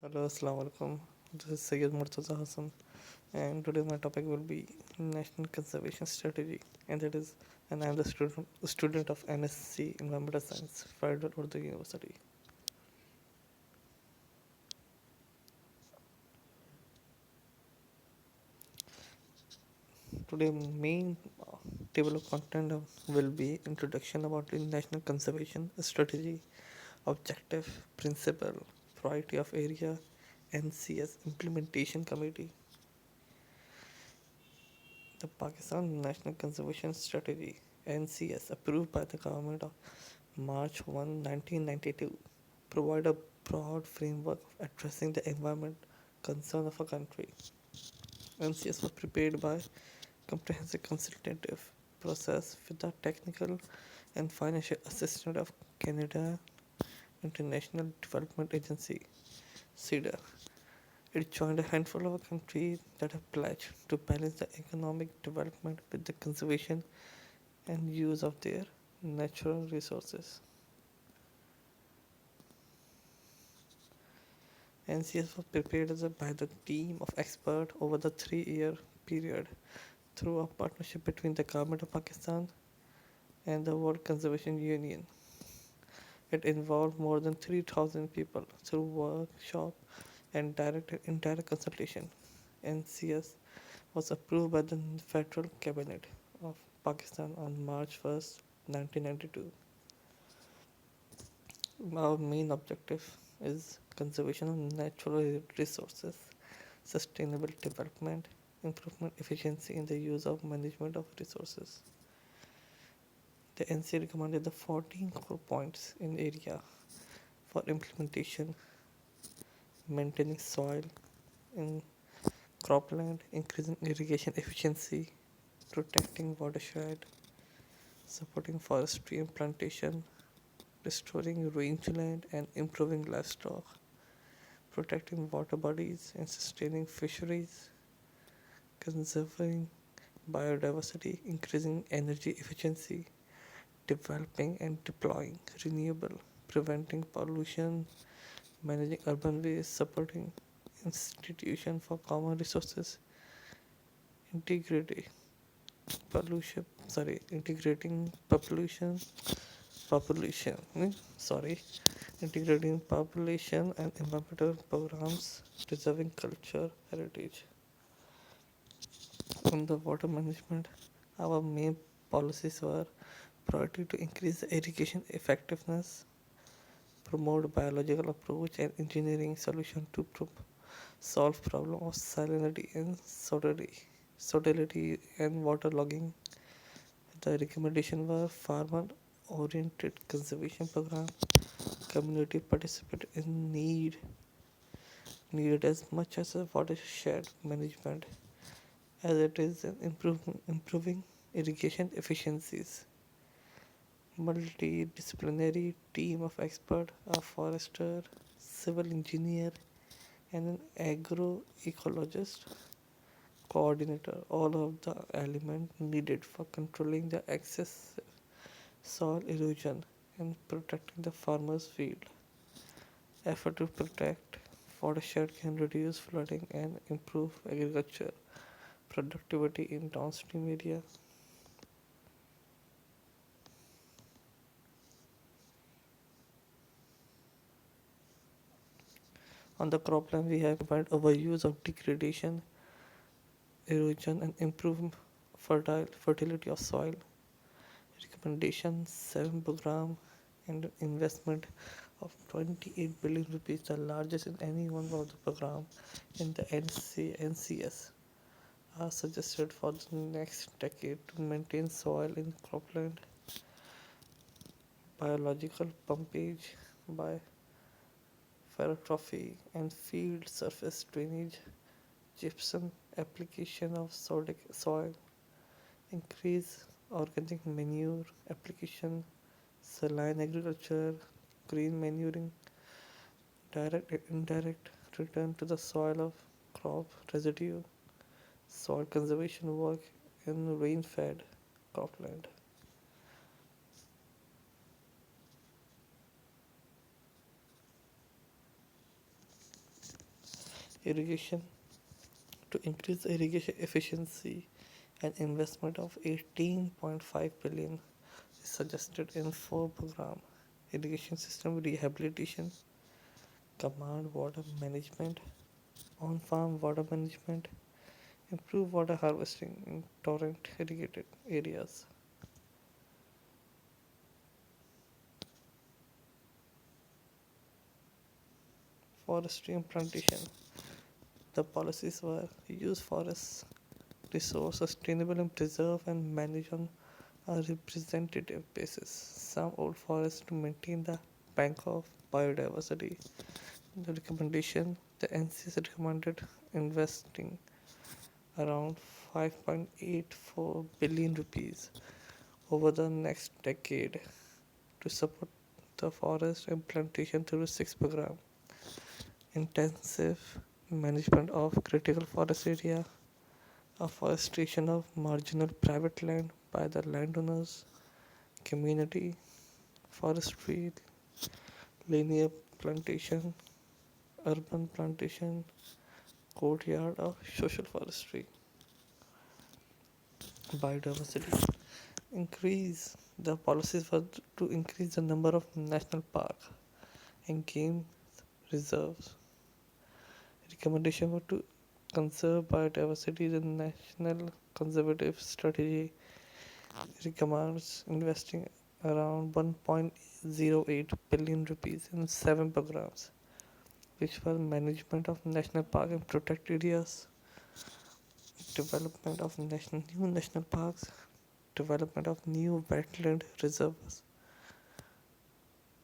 Hello, Assalamu alaikum. This is Sayyid Murtaza Hassan, and today my topic will be National Conservation Strategy, and I am the student of MSc Environmental Science, Federal Urdu University. Today, main table of content will be introduction about the National Conservation Strategy, objective, principle, priority of area, NCS Implementation Committee. The Pakistan National Conservation Strategy (NCS), approved by the government of March 1, 1992, provide a broad framework of addressing the environment concern of a country. NCS was prepared by comprehensive consultative process with the technical and financial assistance of Canada International Development Agency (CEDA). It joined a handful of countries that have pledged to balance the economic development with the conservation and use of their natural resources. NCS was prepared by the team of experts over the 3 year period through a partnership between the Government of Pakistan and the World Conservation Union. It involved more than 3,000 people through workshop and direct and indirect consultation. NCS was approved by the Federal Cabinet of Pakistan on March 1st, 1992. Our main objective is conservation of natural resources, sustainable development, improvement efficiency in the use of management of resources. The NC recommended the 14 core points in area for implementation: maintaining soil in cropland, increasing irrigation efficiency, protecting watershed, supporting forestry and plantation, restoring rangeland and improving livestock, protecting water bodies and sustaining fisheries, conserving biodiversity, increasing energy efficiency, developing and deploying renewable, preventing pollution, managing urban waste, supporting institution for common resources, integrating integrating population, integrating population and environmental programs, preserving culture heritage. On the water management, our main policies were priority to increase the irrigation effectiveness, promote biological approach and engineering solution to solve problem of salinity and sodality and water logging. The recommendation were farmer oriented conservation program, community participate in needed as much as a watershed management as it is in improving irrigation efficiencies. Multidisciplinary team of experts, a forester, civil engineer, and an agroecologist coordinator, all of the elements needed for controlling the excessive soil erosion and protecting the farmer's field. Effort to protect watershed can reduce flooding and improve agriculture productivity in downstream area. On the cropland, we have combined overuse of degradation, erosion, and improve fertility of soil. Recommendation 7 program and investment of 28 billion rupees, the largest in any one of the program in the NCS, are suggested for the next decade to maintain soil in cropland, biological pumpage by ferrotrophy and field surface drainage, gypsum application of soil, increase organic manure application, saline agriculture, green manuring, direct and indirect return to the soil of crop residue, soil conservation work in rain-fed cropland. irrigation. To increase irrigation efficiency, an investment of 18.5 billion is suggested in four programs: irrigation system rehabilitation, command water management, on-farm water management, improve water harvesting in torrent irrigated areas. Forestry and plantation. The policies were use forests resource sustainable and preserve and manage on a representative basis. Some old forests to maintain the bank of biodiversity. The recommendation, the NCS recommended investing around 5.84 billion rupees over the next decade to support the forest and plantation through six program. Intensive management of critical forest area, afforestation of marginal private land by the landowners, community forestry, linear plantation, urban plantation, courtyard of social forestry. Biodiversity. Increase the policies were to increase the number of national park and game reserves. Recommendation were to conserve biodiversity. The national conservative strategy recommends investing around 1.08 billion rupees in seven programs, which were management of national park and protected areas, development of new national parks, development of new wetland reserves,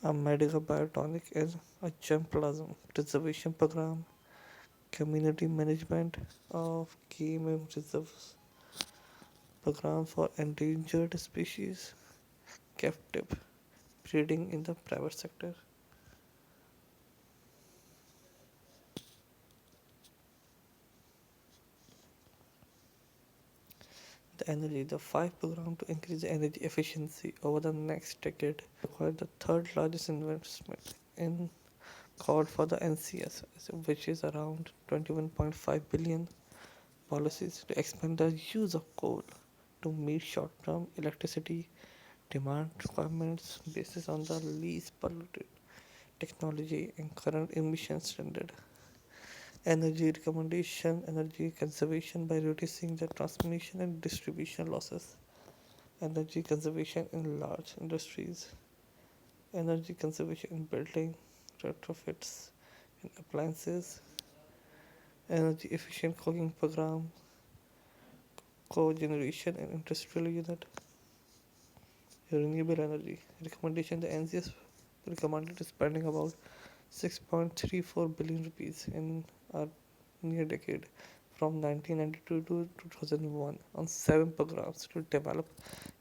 a medical biotonic and a germplasm preservation program, community management of game and reserves, program for endangered species, captive breeding in the private sector. The energy, the five program to increase the energy efficiency over the next decade required the third largest investment in called for the NCS, which is around 21.5 billion. Policies to expand the use of coal to meet short-term electricity demand requirements based on the least polluted technology and current emission standard. Energy recommendation, energy conservation by reducing the transmission and distribution losses. Energy conservation in large industries. Energy conservation in building, retrofits, in appliances. Energy efficient cooking program, cogeneration and industrial unit. Renewable energy. Recommendation, the NCS recommended spending about 6.34 billion rupees in a near decade from 1992 to 2001 on seven programs to develop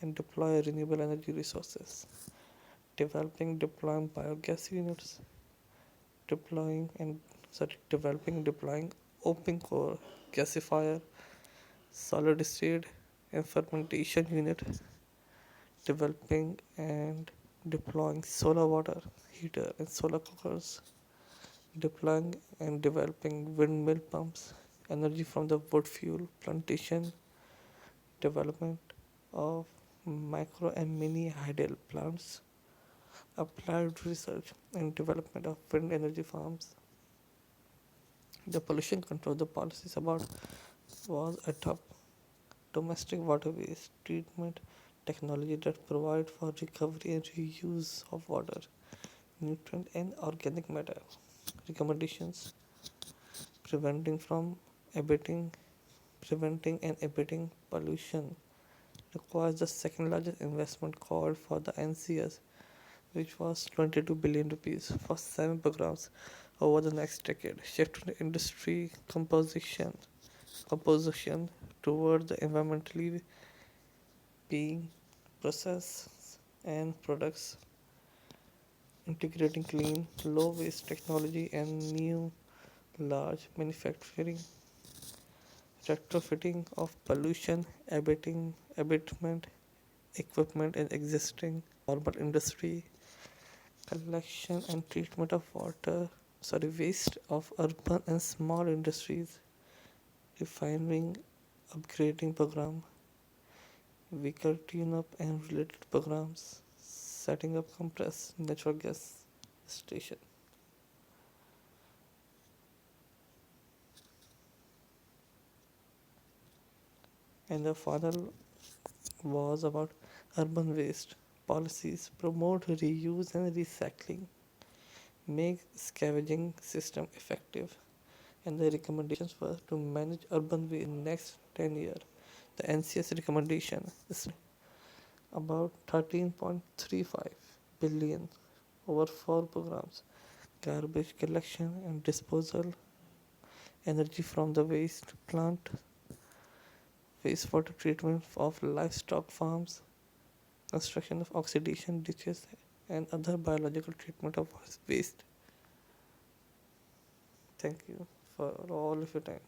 and deploy renewable energy resources, deploying biogas units, deploying and developing deploying open core gasifier, solid state and fermentation unit, developing and deploying solar water heater and solar cookers, deploying and developing windmill pumps, energy from the wood fuel plantation, development of micro and mini hydel plants, applied research and development of wind energy farms. The pollution control the policies about was adopt domestic water waste treatment technology that provide for recovery and reuse of water, nutrient and organic matter. Recommendations preventing from abating preventing and abating pollution requires the second largest investment called for the NCS, which was 22 billion rupees for seven programs over the next decade. Shift in industry composition toward the environmentally being process and products, integrating clean, low waste technology and new large manufacturing, retrofitting of pollution abatement equipment in existing formal industry, collection and treatment of water waste of urban and small industries, refining, upgrading program, vehicle tune-up and related programs, setting up compressed natural gas station. And the final was about urban waste policies, promote reuse and recycling, make scavenging system effective, and the recommendations were to manage urban waste in next 10 years. The NCS recommendation is about 13.35 billion over four programs: garbage collection and disposal, energy from the waste plant, wastewater treatment of livestock farms, construction of oxidation ditches, and other biological treatment of waste. Thank you for all of your time.